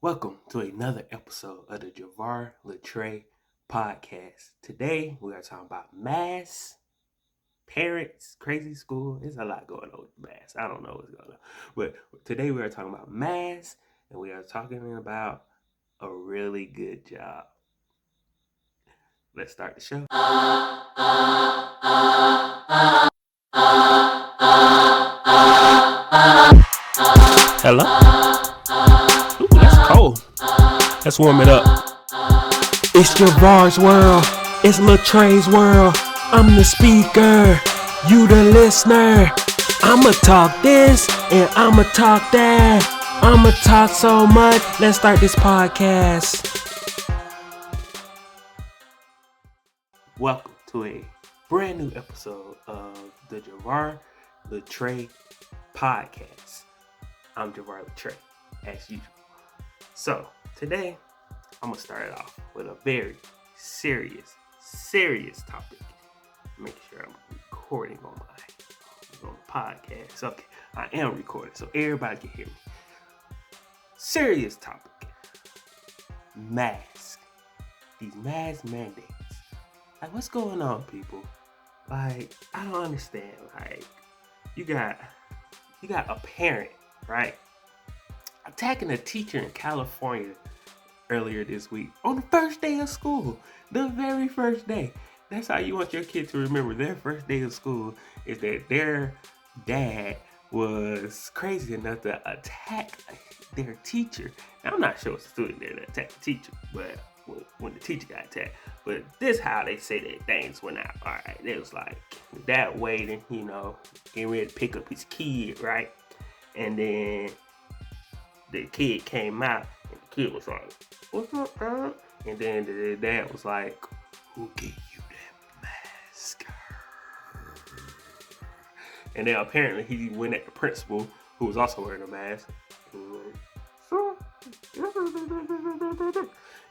Welcome to another episode of the Jovar Latra podcast. Today we are talking about mass, parents, crazy school. There's a lot going on with mass. I don't know what's going on. But today we are talking about mass and we are talking about a really good job. Let's start the show. Hello? Ooh, that's cold. Let's warm it up. It's Javar's world. It's Latra's world. I'm the speaker. You the listener. I'ma talk this and I'ma talk that. I'ma talk so much. Let's start this podcast. Welcome to a brand new episode of the Jovar Latra podcast. I'm Jovar Latra, as usual. So, today, I'm going to start it off with a very serious topic. Make sure I'm recording on the podcast. Okay, I am recording, so everybody can hear me. Serious topic. Mask. These mask mandates. Like, what's going on, people? Like, I don't understand. Like, you got a parent, right, attacking a teacher in California earlier this week on the first day of school. The very first day. That's how you want your kid to remember their first day of school, is that their dad was crazy enough to attack their teacher. Now, I'm not sure it's the student that attacked the teacher, but when the teacher got attacked. But this how they say that things went out. All right, it was like dad waiting, getting ready to pick up his kid, right? And then the kid came out, and the kid was like, "What's up, dad?" And then the dad was like, "Who gave you that mask?" And then apparently he went at the principal, who was also wearing a mask.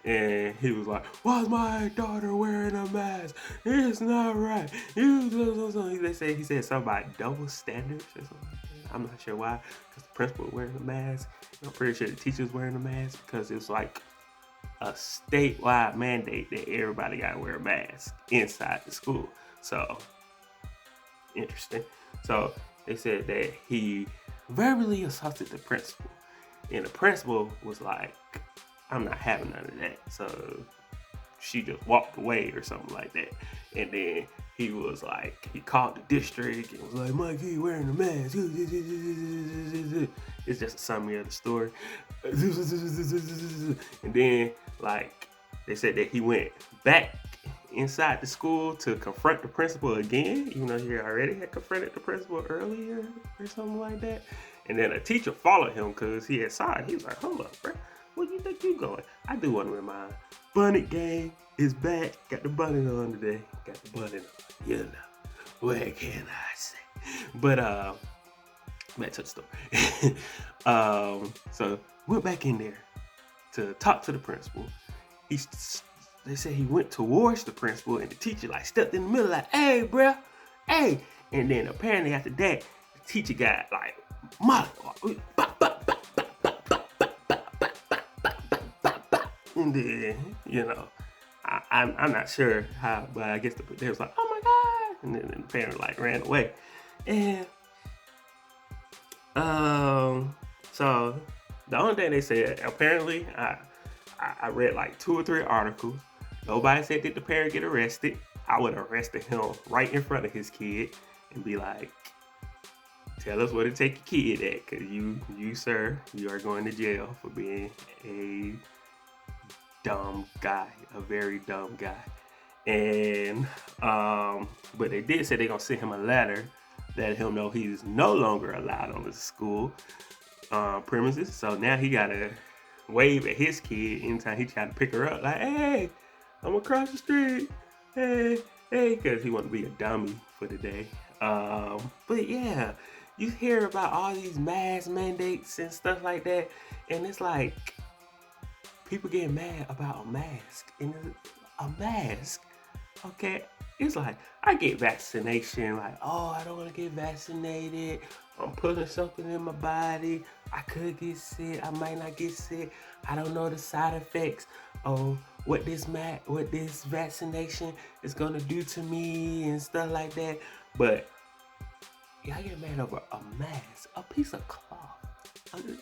And he was like, "Why's my daughter wearing a mask? It's not right." He said something about double standards or something. I'm not sure why, because the principal was wearing a mask. I'm pretty sure the teacher was wearing a mask, because it's like a statewide mandate that everybody got to wear a mask inside the school. So, interesting. So, they said that he verbally assaulted the principal. And the principal was like, "I'm not having none of that." So she just walked away or something like that. And then he was like, he called the district and was like, "My kid wearing a mask." It's just a summary of the story. And then, like, they said that he went back inside the school to confront the principal again, even though he already had confronted the principal earlier or something like that. And then a teacher followed him because he had saw it. He was like, "Hold up, bro. Where do you think you going?" I do want to remind, Bonnet Gang is back. Got the bonnet on today. Got the bonnet on. What can I say? But, back to the story. So, went back in there to talk to the principal. They said he went towards the principal, and the teacher, like, stepped in the middle, like, "Hey, bro, hey." And then apparently after that, the teacher got, like, and then, I'm not sure how, but I guess they was like, "Oh my God." And then the parent, like, ran away. And, so the only thing they said, apparently, I read like 2 or 3 articles. Nobody said that the parent get arrested. I would have arrested him right in front of his kid and be like, "Tell us where to take your kid at, because you, sir, you are going to jail for being a dumb guy, a very dumb guy." And, but they did say they're going to send him a letter letting him know he's no longer allowed on the school premises. So now he got to wave at his kid anytime he try to pick her up, like, "Hey, I'm across the street. Hey," because he want to be a dummy for the day. But yeah, you hear about all these mask mandates and stuff like that, and it's like people getting mad about a mask. And a mask Okay, it's like I get vaccination, like, oh, I don't want to get vaccinated. I'm putting something in my body. I could get sick. I might not get sick. I don't know the side effects of what this vaccination is gonna do to me and stuff like that. But yeah, I get mad over a mask, a piece of cloth.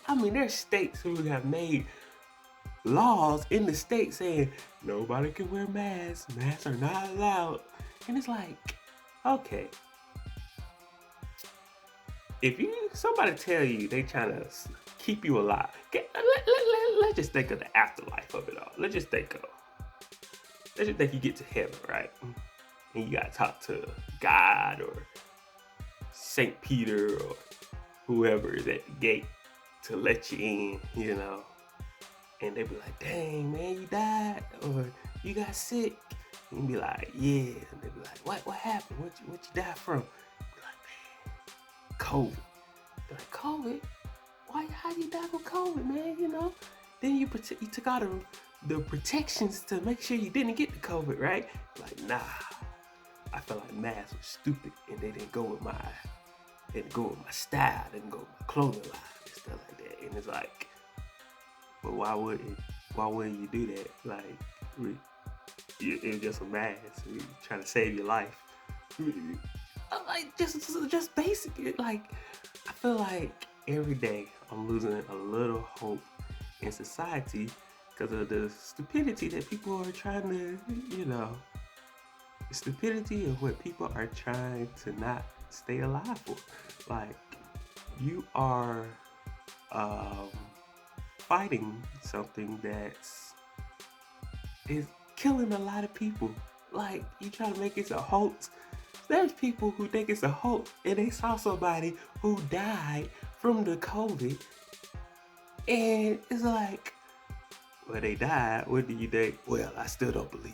I mean, there's states who have made laws in the state saying nobody can wear masks. Masks are not allowed. And it's like, okay, if somebody tell you they trying to keep you alive, let's just think of the afterlife of it all. Let's just think you get to heaven, right? And you gotta talk to God or Saint Peter or whoever is at the gate to let you in, and they be like, dang, man, you died or you got sick. And you be like, yeah. And they be like, what happened? What you die from? Be like, man, COVID. They're like, COVID? How you die from COVID, man? Then you took out the protections to make sure you didn't get the COVID, right? Like, nah. I felt like masks were stupid and they didn't go with my style, didn't go with my clothing line and stuff like that. And it's like, but why wouldn't you do that? Like, it was just a mask. We trying to save your life. Like, just basic. Like, I feel like every day I'm losing a little hope in society because of the stupidity that people are trying to, the stupidity of what people are trying to not stay alive for. Like, you are fighting something is killing a lot of people. Like, you try to make it a hoax. There's people who think it's a hoax and they saw somebody who died from the COVID, and it's like, well, they died. What do you think? Well, I still don't believe it.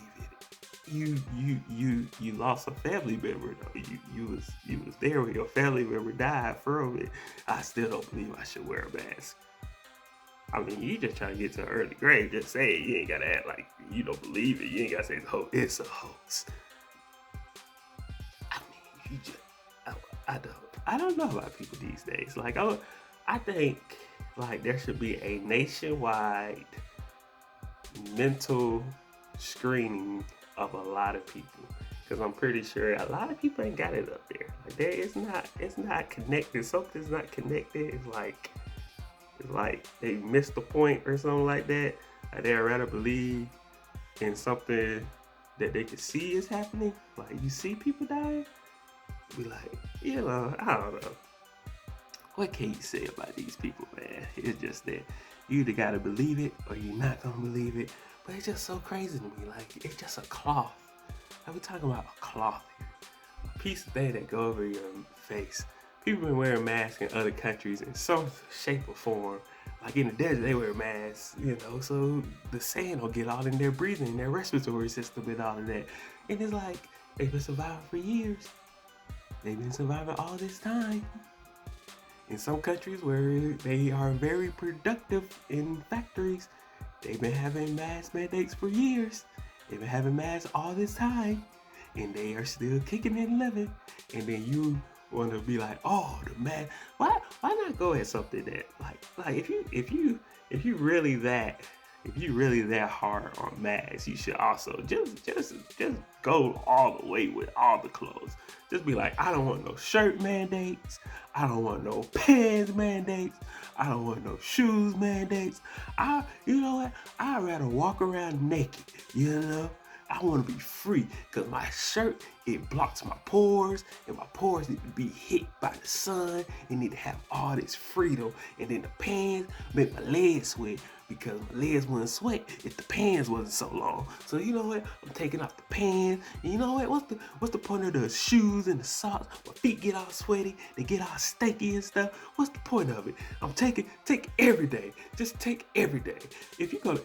You lost a family member though. You was there when your family member died from it. I still don't believe I should wear a mask. I mean, you just trying to get to an early grave. Just say it. You ain't gotta act like you don't believe it. You ain't gotta say it's a hoax. It's a hoax. I mean, you just, I don't know about people these days. Like, I think like there should be a nationwide mental screening of a lot of people, because I'm pretty sure a lot of people ain't got it up there. Like, it's not connected. Something's not connected. It's like they missed the point or something like that. Like, they'd rather believe in something that they can see is happening. Like, you see people dying, be like, I don't know. What can you say about these people, man? It's just that you either gotta believe it or you're not gonna believe it. But it's just so crazy to me. Like, it's just a cloth. Like, we're talking about a cloth here. A piece of thing that go over your face. People been wearing masks in other countries in some shape or form. Like, in the desert, they wear masks, so the sand will get all in their breathing, their respiratory system and all of that. And it's like, they've been surviving for years. They've been surviving all this time. In some countries where they are very productive in factories, they've been having mask mandates for years. They've been having masks all this time, and they are still kicking and living. And then you want to be like, oh, the mask. Why not go at something that like if you really that hard on masks, you should also just go all the way with all the clothes. Just be like, I don't want no shirt mandates. I don't want no pants mandates. I don't want no shoes mandates. You know what? I'd rather walk around naked, I want to be free, because my shirt, it blocks my pores, and my pores need to be hit by the sun. It need to have all this freedom. And then the pants make my legs sweat, because my legs wouldn't sweat if the pants wasn't so long. So you know what? I'm taking off the pants. And you know what? What's the point of the shoes and the socks? My feet get all sweaty. They get all stanky and stuff. What's the point of it? I'm take every day. Just take every day. If you're gonna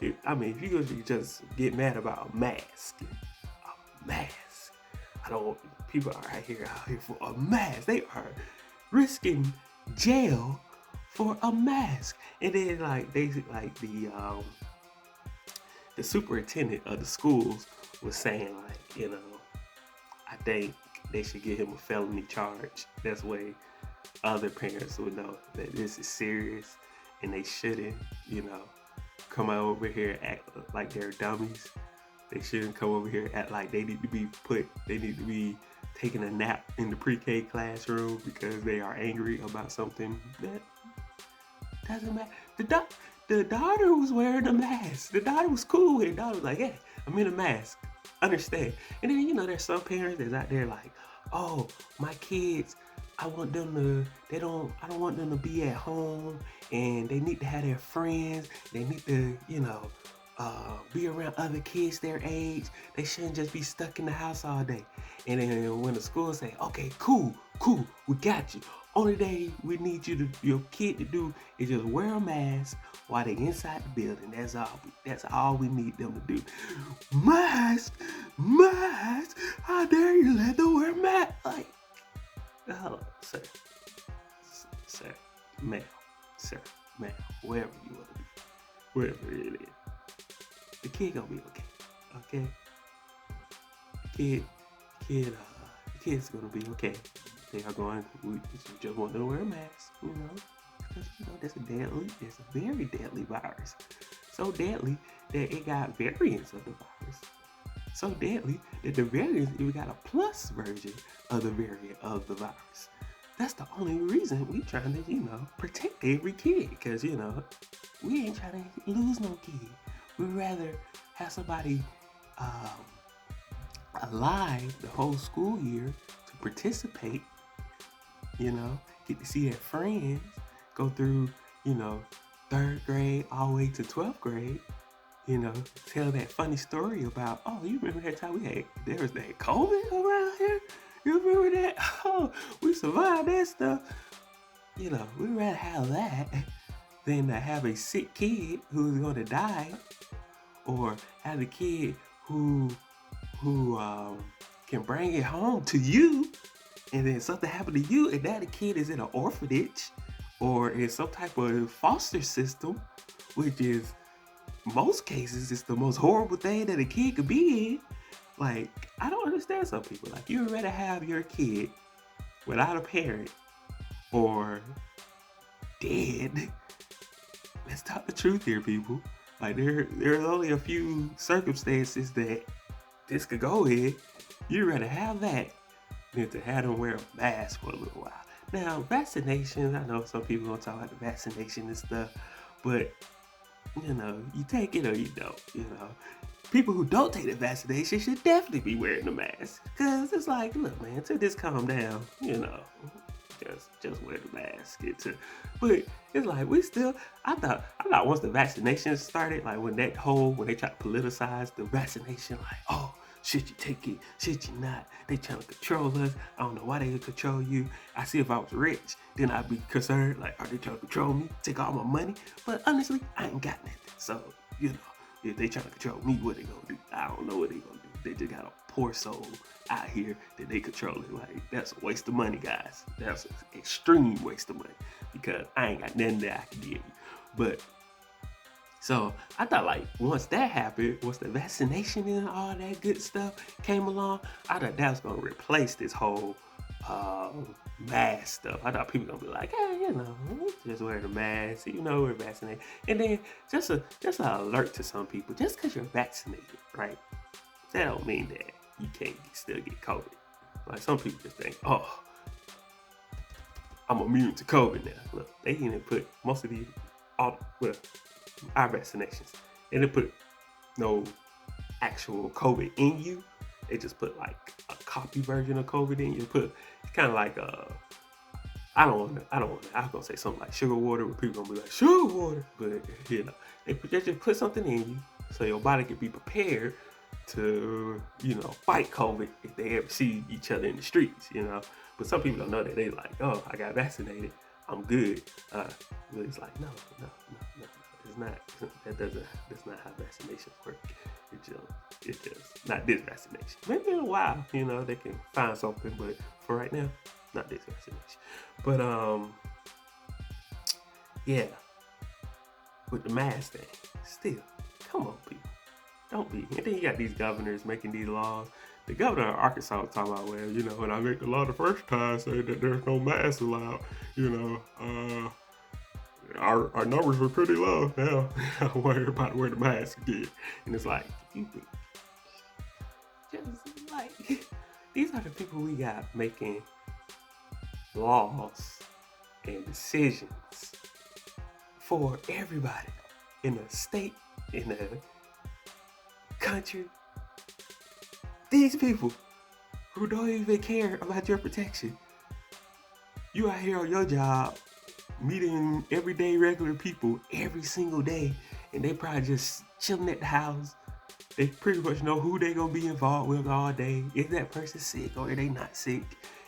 just get mad about a mask, people are out here for a mask. They are risking jail for a mask. And then the superintendent of the schools was saying, like, I think they should give him a felony charge. That's way other parents would know that this is serious, and they shouldn't, come over here and act like they're dummies. They shouldn't come over here and act like they need to be taking a nap in the pre-K classroom because they are angry about something that doesn't matter. The daughter was wearing a mask. The daughter was cool with it. The daughter was like, "Yeah, I'm in a mask. Understand?" And then there's some parents that's out there like, "Oh, my kids, I don't want them to be at home, and they need to have their friends. They need to, be around other kids their age. They shouldn't just be stuck in the house all day." And then when the school say, "Okay, cool, we got you. Only thing we need your kid to do is just wear a mask while they inside the building. That's all we need them to do." Mask. How dare you let them wear mask? Like, hello, sir, ma'am, wherever you want to be, wherever it is, the kid gonna be okay. Okay, the kid's gonna be okay. They are going. We just want them to wear a mask, because that's a very deadly virus. So deadly that it got variants of the virus. So deadly that the variants even got a plus version of the variant of the virus. That's the only reason we trying to, protect every kid, because, we ain't trying to lose no kid. We'd rather have somebody alive the whole school year to participate, get to see their friends, go through, 3rd grade all the way to 12th grade, tell that funny story about, "Oh, you remember that time there was that COVID around here? You remember that? Oh, we survived that stuff." We'd rather have that than to have a sick kid who's going to die, or have a kid who can bring it home to you, and then something happened to you, and now the kid is in an orphanage or in some type of foster system, which is, most cases, it's the most horrible thing that a kid could be in. Like, I don't understand some people. Like, you would rather have your kid without a parent or dead. Let's talk the truth here, people. Like, there's only a few circumstances that this could go in. You'd rather have that than to have them wear a mask for a little while. Now, vaccinations, I know some people gonna talk about the vaccination and stuff, but you take it or you don't. People who don't take the vaccination should definitely be wearing the mask, because it's like, look, man, until this calm down, just wear the mask. But it's like, I thought once the vaccinations started, like when they tried to politicize the vaccination, like, "Oh, should you take it? Should you not? They trying to control us. I don't know why they would control you. I see if I was rich, then I'd be concerned, like, are they trying to control me, take all my money?" But honestly, I ain't got nothing. So, if they trying to control me, what they gonna do? I don't know what they gonna do. They just got a poor soul out here that they controlling. Like, that's a waste of money, guys. That's an extreme waste of money, because I ain't got nothing that I can give you. But so I thought, like, once that happened, once the vaccination and all that good stuff came along, I thought that was gonna replace this whole mask stuff. I thought people gonna be like, "Hey, just wear the mask, we're vaccinated." And then just an alert to some people: just because you're vaccinated, right, that don't mean that you can't still get COVID. Like, some people just think, "Oh, I'm immune to COVID now." Look, they didn't put most of our vaccinations, they didn't put no actual COVID in you. They just put like a copy version of COVID in you. It's kind of like I was gonna say something like sugar water, where people gonna be like, "Sugar water," but they just put something in you so your body can be prepared to fight COVID if they ever see each other in the streets. But some people don't know that. They like, "Oh, I got vaccinated, I'm good." But it's like, no. It's not. That's not how vaccinations work. It's just not this vaccination. Maybe in a while, they can find something, but for right now, not this vaccination. But yeah, with the mask thing, still, come on, people, don't be. And then you got these governors making these laws the governor of Arkansas was talking about, well, when I make the law the first time saying that there's no masks allowed, our numbers were pretty low. Now I want everybody to wear the mask again. And it's like, just like, these are the people we got making laws and decisions for everybody in the state, in the country. These people who don't even care about your protection. You out here on your job meeting everyday regular people every single day, and they probably just chilling at the house. They pretty much know who they gonna be involved with all day. Is that person sick or are they not sick?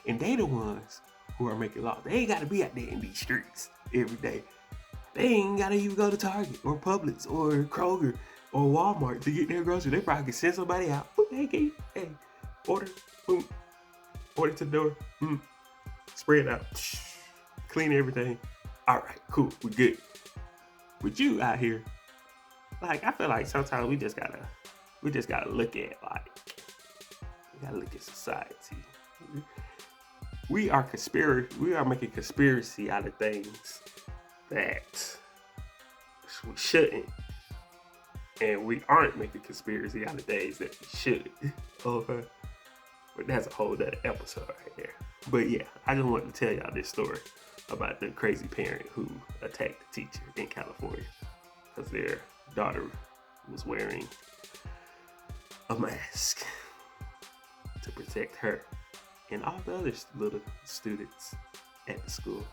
And they the ones who are making laws. They ain't gotta be out there in these streets every day. They ain't gotta even go to Target or Publix or Kroger or Walmart to get their groceries. They probably can send somebody out. Boop, hey, order, boom, order to the door, spray it out, clean everything. All right, cool, we good. With you out here, like, I feel like sometimes we just gotta look at, like, we gotta look at society. We are making conspiracy out of things that we shouldn't. And we aren't making conspiracy out of things that we should. Okay. But that's a whole other episode right there. But yeah, I just wanted to tell y'all this story about the crazy parent who attacked the teacher in California because their daughter was wearing a mask to protect her and all the other little students at the school.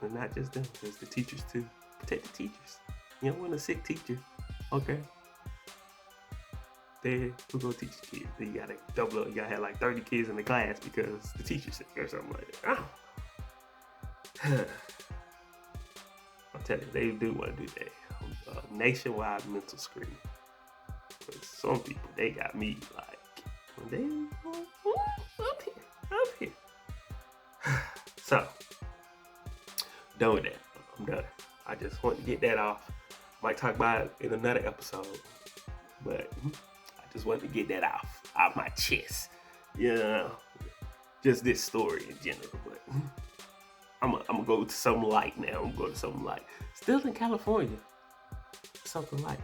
And not just them, there's the teachers too. Protect the teachers. You don't want a sick teacher, okay? Then who gonna teach the kids? Then you gotta double up. You gotta have like 30 kids in the class because the teacher's sick or something like that. I'm telling you, they do want to do that. Nationwide mental screening. Because some people, they got me like, when they up here. So, done with that. I'm done. I just want to get that off. Might talk about it in another episode, but I just wanted to get that off my chest. Just this story in general, but I'm gonna go to something light now. I'm gonna go to something light. Still in California, something light.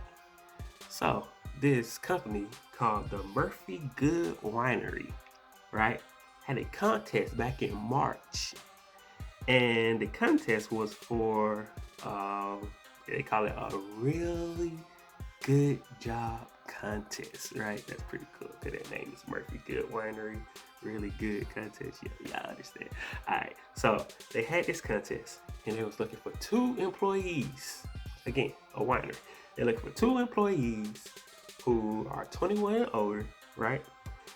So this company called the Murphy Goode Winery, right, had a contest back in March, and the contest was for they call it a really good job contest, right? That's pretty cool. Cause that name is Murphy Goode Winery, really good contest. Yeah, I understand. All right, so they had this contest, and they was looking for 2 employees. Again, a winery. They're looking for 2 employees who are 21 and older, right?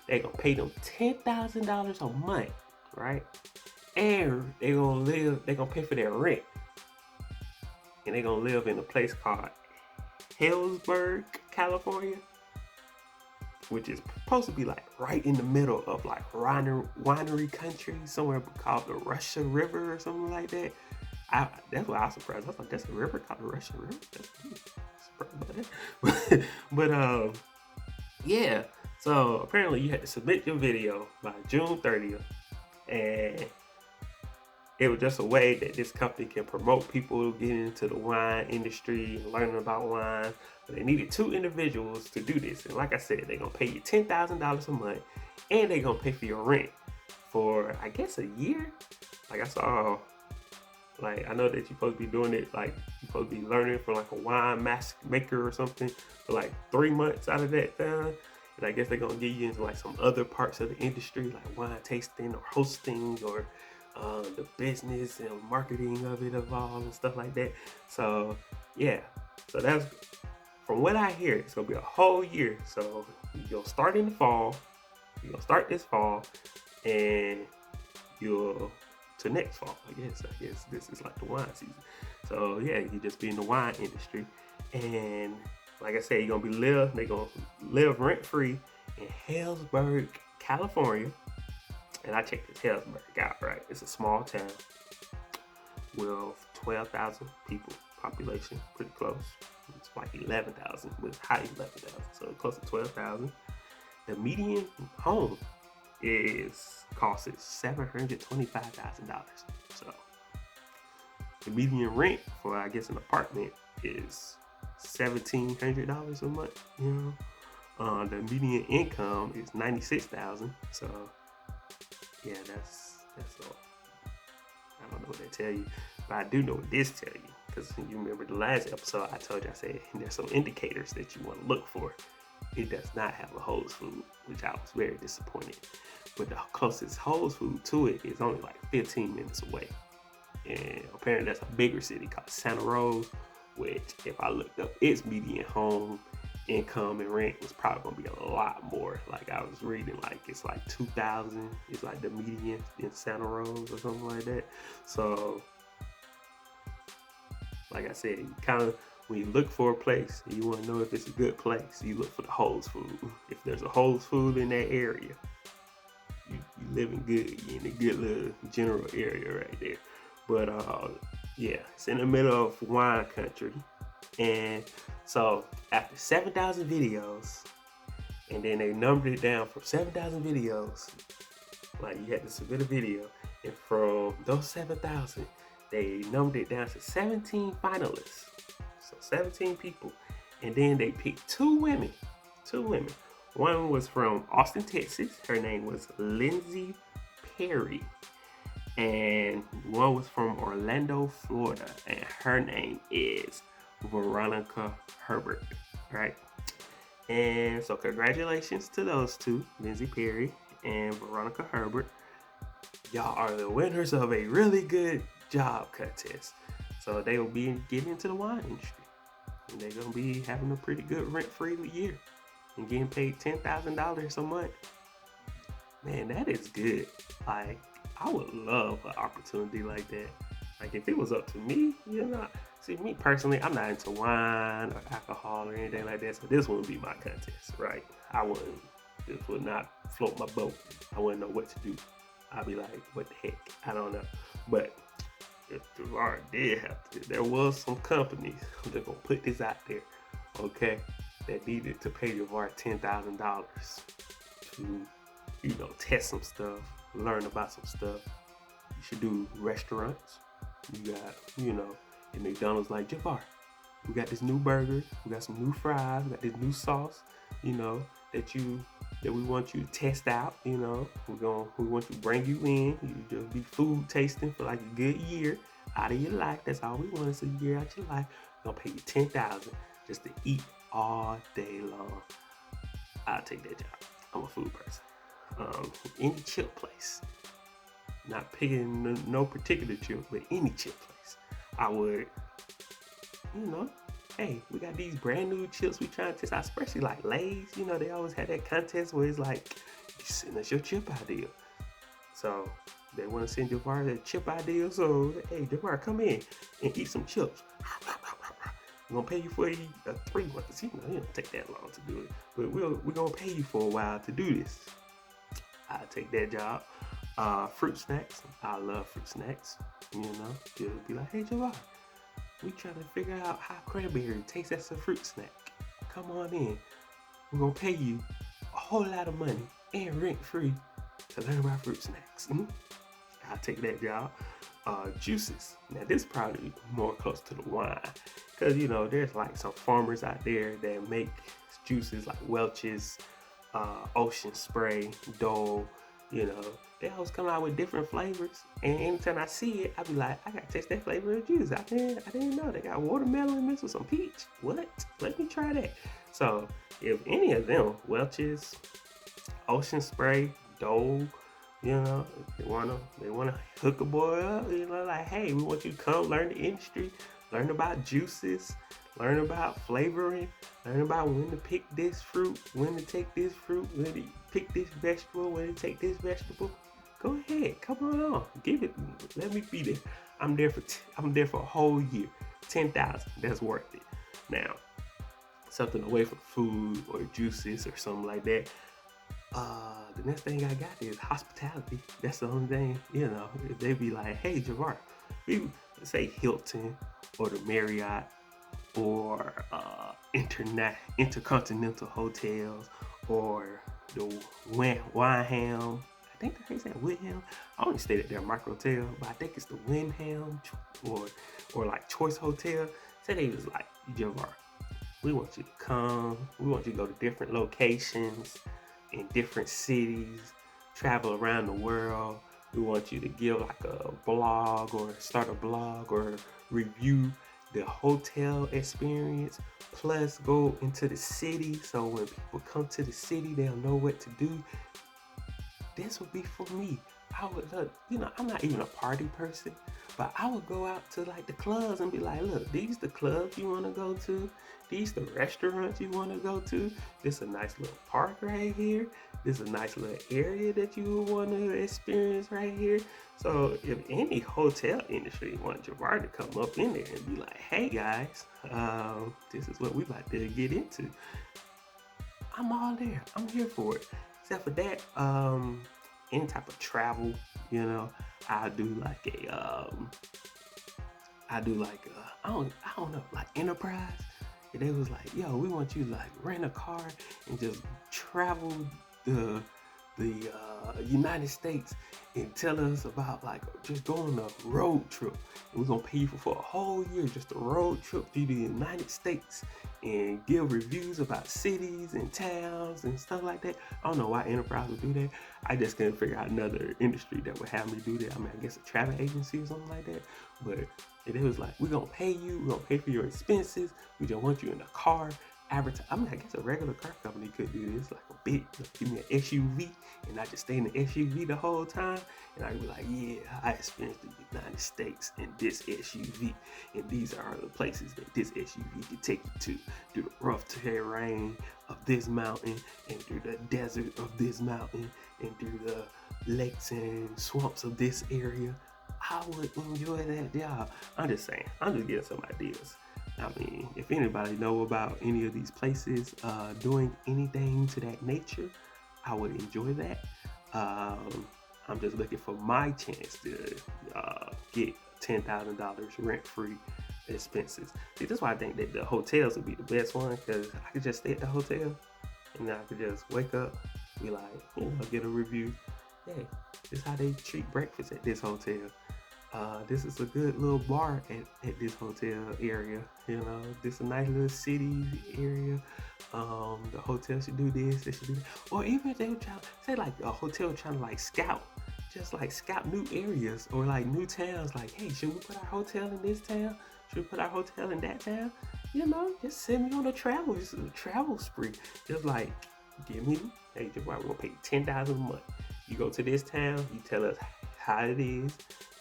They gonna pay them $10,000 a month, right? And they gonna pay for their rent. And they're gonna live in a place called Hillsburg, California, which is supposed to be like right in the middle of like winery country, somewhere called the Russia River or something like that. That's why I was surprised. I was like, that's a river called the Russia River? Surprised about that. but yeah. So apparently you had to submit your video by June 30th, and it was just a way that this company can promote people getting into the wine industry and learning about wine. But they needed 2 individuals to do this. And like I said, they're going to pay you $10,000 a month, and they're going to pay for your rent for, I guess, a year. Like I saw, like, I know that you're supposed to be doing it, like, you're supposed to be learning for like a wine maker or something for like 3 months out of that time. And I guess they're going to get you into like some other parts of the industry, like wine tasting or hosting or the business and marketing of it all and stuff like that. So yeah, so that's, from what I hear, it's gonna be a whole year. So you'll start in the fall, you'll start this fall, and you'll to next fall. I guess this is like the wine season. So yeah, you just be in the wine industry, and like I said, they're gonna live rent free in Hillsburg, California. And I checked this Hillsburg out, right? It's a small town with 12,000 people population, pretty close. It's like 11,000, but it's high 11,000, so close to 12,000. The median home costs $725,000. So the median rent for, I guess, an apartment is $1,700 a month. The median income is $96,000. So yeah, that's all. I don't know what they tell you, but I do know what this tell you, because you remember the last episode I told you, I said there's some indicators that you want to look for. It does not have a Whole Foods, which I was very disappointed. But the closest Whole Foods to it is only like 15 minutes away. And apparently that's a bigger city called Santa Rosa, which if I looked up its median home income and rent was probably gonna be a lot more. Like I was reading, like it's like 2,000 is like the median in Santa Rosa or something like that. So like I said, you kind of, when you look for a place and you want to know if it's a good place, you look for the Whole Foods. If there's a Whole Foods in that area, you living good. You're in a good little general area right there. But yeah, it's in the middle of wine country. And so after 7,000 videos, and then they numbered it down from 7,000 videos, like you had to submit a video, and from those 7,000, they numbered it down to 17 finalists. So 17 people. And then they picked two women. One was from Austin, Texas. Her name was Lindsay Perry. And one was from Orlando, Florida. And her name is Veronica Hubbard, right? And so congratulations to those two, Lindsay Perry and Veronica Hubbard. Y'all are the winners of a really good job contest. So they will be getting into the wine industry. And they're going to be having a pretty good rent-free year and getting paid $10,000 a month. Man, that is good. Like, I would love an opportunity like that. Like, if it was up to me, see, me personally, I'm not into wine or alcohol or anything like that, so this wouldn't be my contest, right? This would not float my boat. I wouldn't know what to do. I'd be like, what the heck? I don't know. But if Jovar did have to, there was some companies, I'm just gonna put this out there, okay, that needed to pay Jovar $10,000 to, test some stuff, learn about some stuff. You should do restaurants. You got, at McDonald's, like, Jovar, we got this new burger, we got some new fries, we got this new sauce, that we want you to test out. We want to bring you in. You just be food tasting for like a good year out of your life. That's all we want, is a year out your life. We're gonna pay you $10,000 just to eat all day long. I'll take that job. I'm a food person. Any chip place, not picking no particular chip, but any chip place, I would, hey, we got these brand new chips we trying to test out, especially like Lay's. They always had that contest where it's like, you send us your chip idea. So they want to send Jovar their chip idea. So, hey, Jovar, come in and eat some chips. We're going to pay you for 3 months. It don't take that long to do it. But we're going to pay you for a while to do this. I'll take that job. Fruit snacks. I love fruit snacks. Just be like, hey, Jovar, we trying to figure out how cranberry tastes as a fruit snack. Come on in. We're going to pay you a whole lot of money and rent-free to learn about fruit snacks. I'll take that job. Juices. Now, this is probably more close to the wine. Because, there's like some farmers out there that make juices like Welchs, Ocean Spray, Dole. They always come out with different flavors, and anytime I see it, I be like, I gotta taste that flavor of juice. I didn't know they got watermelon mixed with some peach. What? Let me try that. So if any of them, Welch's, Ocean Spray, Dole, they wanna hook a boy up, like, hey, we want you to come learn the industry, learn about juices, learn about flavoring, learn about when to pick this fruit, when to take this fruit, when to pick this vegetable, when to take this vegetable. Go ahead, come on, give it. Let me be there. I'm there for a whole year. 10,000. That's worth it. Now, something away from food or juices or something like that. The next thing I got is hospitality. That's the only thing. If they be like, hey, Jovar, we say Hilton or the Marriott or Intercontinental hotels or the Wyndham. I think they said Wyndham. I only stayed at their micro hotel, but I think it's the Wyndham or like Choice Hotel. Say they was like, Jovar, we want you to come. We want you to go to different locations in different cities, travel around the world. We want you to give like a blog or start a blog or review the hotel experience, plus go into the city. So when people come to the city, they'll know what to do. This would be for me. I would look, I'm not even a party person, but I would go out to like the clubs and be like, look, these the clubs you want to go to. These the restaurants you want to go to. This a nice little park right here. This a nice little area that you want to experience right here. So if any hotel industry want Jovar to come up in there and be like, hey guys, this is what we about to get into, I'm all there. I'm here for it. Except for that, any type of travel, I do like I don't know, like enterprise. And they was like, yo, we want you to like rent a car and just travel the United States and tell us about like just going on a road trip. And we're gonna pay you for a whole year just a road trip through the United States and give reviews about cities and towns and stuff like that. I don't know why enterprise would do that. I just couldn't figure out another industry that would have me do that. I mean, I guess a travel agency or something like that. But it was like, we're gonna pay you, we're gonna pay for your expenses, we just want you in a car. I guess a regular car company could do this, like a big, give me an SUV, and I just stay in the SUV the whole time, and I'd be like, yeah, I experienced the United States in this SUV, and these are the places that this SUV can take you to, through the rough terrain of this mountain, and through the desert of this mountain, and through the lakes and swamps of this area. I would enjoy that job. I'm just saying, I'm just getting some ideas. I mean, if anybody know about any of these places doing anything to that nature, I would enjoy that. I'm just looking for my chance to get $10,000 rent-free expenses. See, that's why I think that the hotels would be the best one, because I could just stay at the hotel and I could just wake up, be like, get a review. Hey, this is how they treat breakfast at this hotel. This is a good little bar at this hotel area. This is a nice little city area. The hotel should do this, they should do that. Or even if they were trying, say like a hotel trying to like scout new areas or like new towns. Like, hey, should we put our hotel in this town? Should we put our hotel in that town? Just send me on a travel spree. Just like, give me, hey, we're gonna pay you $10,000 a month. You go to this town, you tell us how it is.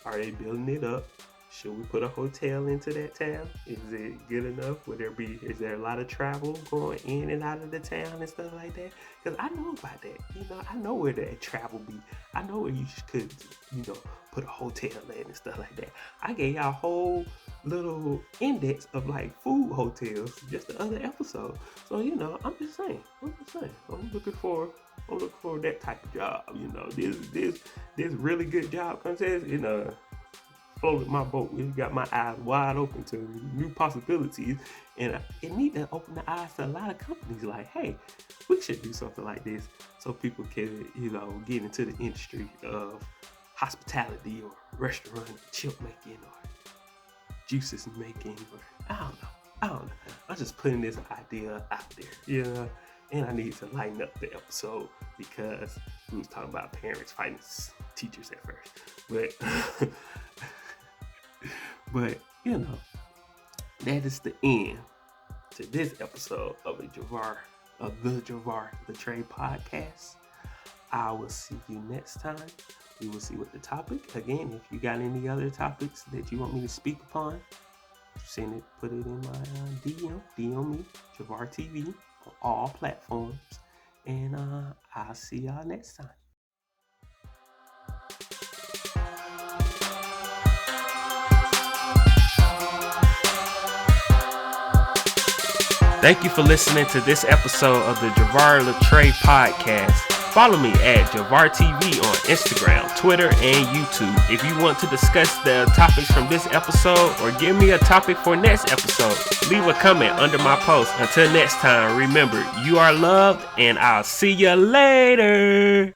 Are they building it up? Should we put a hotel into that town? Is it good enough? Is there a lot of travel going in and out of the town and stuff like that? Because I know about that. I know where that travel be. I know where you could, put a hotel in and stuff like that. I gave y'all a whole little index of like food hotels just the other episode. So, I'm just saying. I'm looking for that type of job. This really good job contest, floated my boat. It got my eyes wide open to new possibilities, and it need to open the eyes to a lot of companies. Like, hey, we should do something like this so people can, get into the industry of hospitality or restaurant chip making or juices making, or I don't know. I'm just putting this idea out there, And I need to lighten up the episode because we was talking about parents fighting teachers at first. But that is the end to this episode of the Jovar Latra podcast. I will see you next time. We will see what the topic. Again, if you got any other topics that you want me to speak upon, put it in my DM me, Jovar TV, on all platforms. And I'll see y'all next time. Thank you for listening to this episode of the Jovar Latra podcast. Follow me at Jovar TV on Instagram, Twitter, and YouTube. If you want to discuss the topics from this episode or give me a topic for next episode, leave a comment under my post. Until next time, remember, you are loved, and I'll see you later.